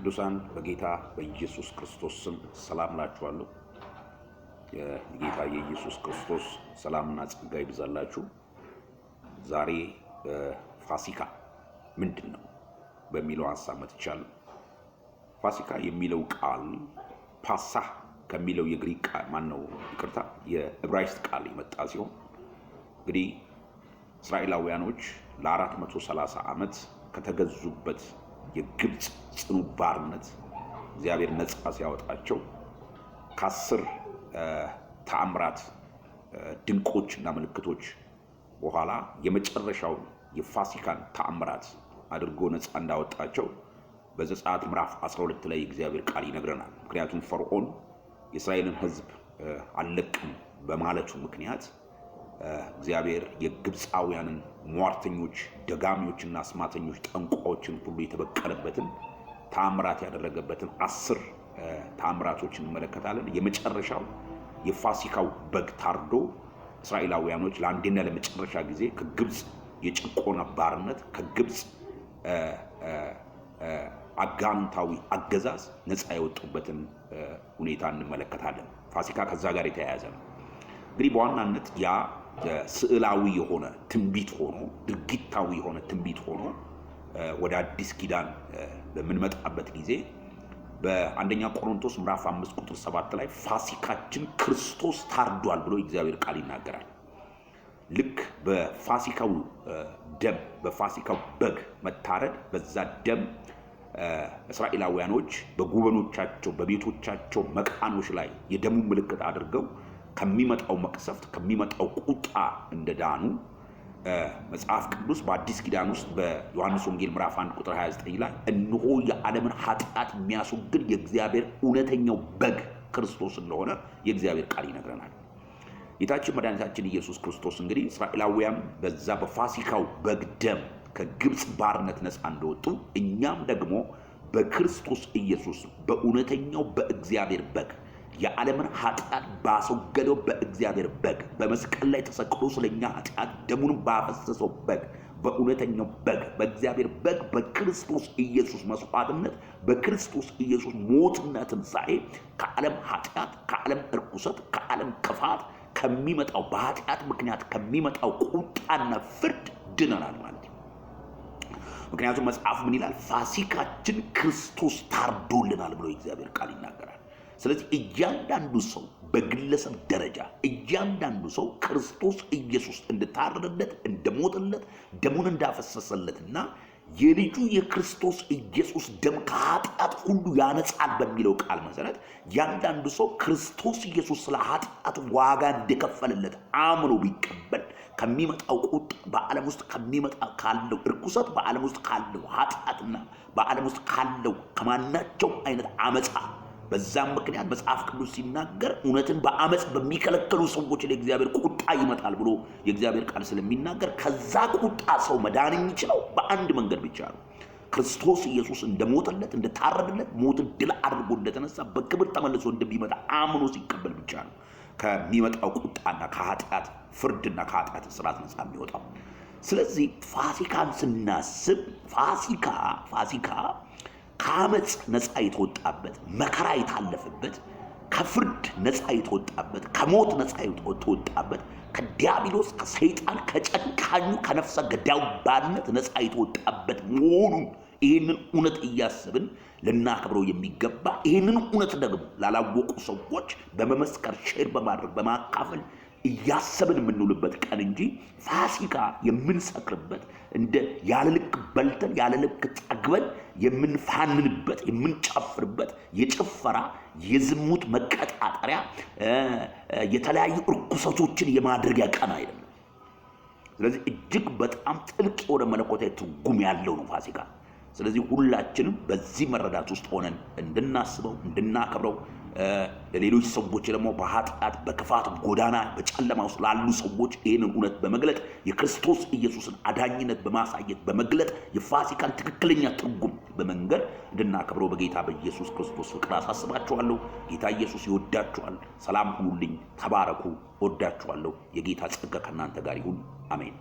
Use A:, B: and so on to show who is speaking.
A: ቅዱሳን በጌታ በኢየሱስ ክርስቶስ ስም ሰላም ላችኋለሁ። የጌታ የኢየሱስ ክርስቶስ ሰላምና ጸጋ ይብዛላችሁ። ዛሬ ፋሲካ ምንድነው በሚለው ሐሳብ መጥቻለሁ። ፋሲካ የሚለው ቃል ፓሳ ከሚለው የግሪክ ቃል የዕብራይስጥ ቃል የመጣ ሲሆን እንግዲህ እስራኤላውያኖች ለ430 ዓመት ከተገዙበት የግብጽ ጽኑ ባርነት እግዚአብሔር ነፃ ሲያወጣቸው ከ10 ተአምራት ድንቆችና ምልክቶች በኋላ የመጨረሻው የፋሲካን ተአምራት አድርጎ ነፃ እንዳወጣቸው በዘጸአት ምዕራፍ 12 ላይ እግዚአብሔር ቃል ይነግረናል። ምክንያቱም ፈርዖን የእስራኤልን ሕዝብ አልለቅም በማለቱ ምክንያት እግዚአብሔር የግብፃውያንን ሟርተኞች፣ ደጋሚዎችና አስማተኞች፣ ጠንቋዮችን ሁሉ የተበቀለበትን ተአምራት ያደረገበትን 10 ተአምራቶችን እንመለከታለን። የመጨረሻው የፋሲካው በግ ታርዶ እስራኤላውያኖች ለአንዴና ለመጨረሻ ጊዜ ከግብፅ የጭቆና ባርነት ከግብፅ አጋንንታዊ አገዛዝ ነፃ የወጡበትን ሁኔታ እንመለከታለን። ፋሲካ ከዛ ጋር የተያያዘ ነው። እንግዲህ በዋናነት ያ ስዕላዊ የሆነ ትንቢት ሆኖ ድርጊታዊ የሆነ ትንቢት ሆኖ ወደ አዲስ ኪዳን በምንመጣበት ጊዜ በአንደኛ ቆሮንቶስ ምዕራፍ 5 ቁጥር 7 ላይ ፋሲካችን ክርስቶስ ታርዷል ብሎ እግዚአብሔር ቃል ይናገራል። ልክ በፋሲካው ደም በፋሲካው በግ መታረድ በዛ ደም እስራኤላውያኖች በጉበኖቻቸው በቤቶቻቸው መቃኖች ላይ የደሙ ምልክት አድርገው ከሚመጣው መቅሰፍት ከሚመጣው ቁጣ እንደዳኑ መጽሐፍ ቅዱስ በአዲስ ኪዳን ውስጥ በዮሐንስ ወንጌል ምዕራፍ 1 ቁጥር 29 ላይ እነሆ የዓለምን ኃጢአት የሚያስወግድ የእግዚአብሔር እውነተኛው በግ ክርስቶስ እንደሆነ የእግዚአብሔር ቃል ይነግረናል። ጌታችን መድኃኒታችን ኢየሱስ ክርስቶስ እንግዲህ እስራኤላውያን በዛ በፋሲካው በግ ደም ከግብፅ ባርነት ነፃ እንደወጡ እኛም ደግሞ በክርስቶስ ኢየሱስ በእውነተኛው በእግዚአብሔር በግ የዓለምን ኃጢአት ባስወገደው በእግዚአብሔር በግ በመስቀል ላይ ተሰቅሎ ስለኛ ኃጢአት ደሙን ባፈሰሰው በግ በእውነተኛው በግ በእግዚአብሔር በግ በክርስቶስ ኢየሱስ መስዋዕትነት በክርስቶስ ኢየሱስ ሞትና ትንሣኤ ከዓለም ኃጢአት ከዓለም እርኩሰት ከዓለም ክፋት ከሚመጣው በኃጢአት ምክንያት ከሚመጣው ቁጣና ፍርድ ድነናል ማለት ነው። ምክንያቱም መጽሐፍ ምን ይላል? ፋሲካችን ክርስቶስ ታርዶልናል ብሎ እግዚአብሔር ቃል ይናገራል። ስለዚህ እያንዳንዱ ሰው በግለሰብ ደረጃ እያንዳንዱ ሰው ክርስቶስ ኢየሱስ እንድታረደለት እንደሞተለት ደሙን እንዳፈሰሰለትና የልጁ የክርስቶስ ኢየሱስ ደም ከኃጢአት ሁሉ ያነጻል በሚለው ቃል መሰረት ያንዳንዱ ሰው ክርስቶስ ኢየሱስ ስለ ኃጢአት ዋጋ እንደከፈለለት አምኖ ቢቀበል ከሚመጣው ቁጣ በዓለም ውስጥ ከሚመጣ ካለው እርኩሰት በዓለም ውስጥ ካለው ኃጢአትና በዓለም ውስጥ ካለው ከማናቸው አይነት አመጻ በዛም ምክንያት መጽሐፍ ቅዱስ ሲናገር እውነትን በአመጽ በሚከለከሉ ሰዎች ላይ እግዚአብሔር ቁጣ ይመጣል ብሎ የእግዚአብሔር ቃል ስለሚናገር ከዛ ቁጣ ሰው መዳን የሚችለው በአንድ መንገድ ብቻ ነው። ክርስቶስ ኢየሱስ እንደሞተለት እንደታረደለት ሞትን ድል አድርጎ እንደተነሳ በክብር ተመልሶ እንደሚመጣ አምኖ ሲቀበል ብቻ ነው ከሚመጣው ቁጣና ከኃጢአት ፍርድና ከኃጢአት እስራት ነፃ የሚወጣው። ስለዚህ ፋሲካን ስናስብ ፋሲካ ከአመጽ ነፃ የተወጣበት መከራ የታለፈበት ከፍርድ ነፃ የተወጣበት ከሞት ነፃ የተወጣበት ከዲያብሎስ ከሰይጣን ከጨካኙ ከነፍሰ ገዳዩ ባርነት ነፃ የተወጣበት መሆኑን ይህንን እውነት እያሰብን ልናከብረው የሚገባ ይህንን እውነት ደግሞ ላላወቁ ሰዎች በመመስከር ሼር በማድረግ በማካፈል እያሰብን የምንውልበት ቀን እንጂ ፋሲካ የምንሰክርበት እንደ ያለልክ በልተን ያለልክ ጠግበን የምንፋንንበት የምንጨፍርበት የጭፈራ የዝሙት መቀጣጠሪያ የተለያዩ እርኩሰቶችን የማድረጊያ ቀን አይደለም። ስለዚህ እጅግ በጣም ጥልቅ የሆነ መለኮታዊ ትርጉም ያለው ነው ፋሲካ። ስለዚህ ሁላችንም በዚህ መረዳት ውስጥ ሆነን እንድናስበው እንድናከብረው ለሌሎች ሰዎች ደግሞ በኃጢአት በክፋት ጎዳና በጨለማ ውስጥ ላሉ ሰዎች ይህንን እውነት በመግለጥ የክርስቶስ ኢየሱስን አዳኝነት በማሳየት በመግለጥ የፋሲካን ትክክለኛ ትርጉም በመንገር እንድናከብረው በጌታ በኢየሱስ ክርስቶስ ፍቅር አሳስባችኋለሁ። ጌታ ኢየሱስ ይወዳችኋል። ሰላም ሁኑልኝ። ተባረኩ። ወዳችኋለሁ። የጌታ ጸጋ ከእናንተ ጋር ይሁን። አሜን።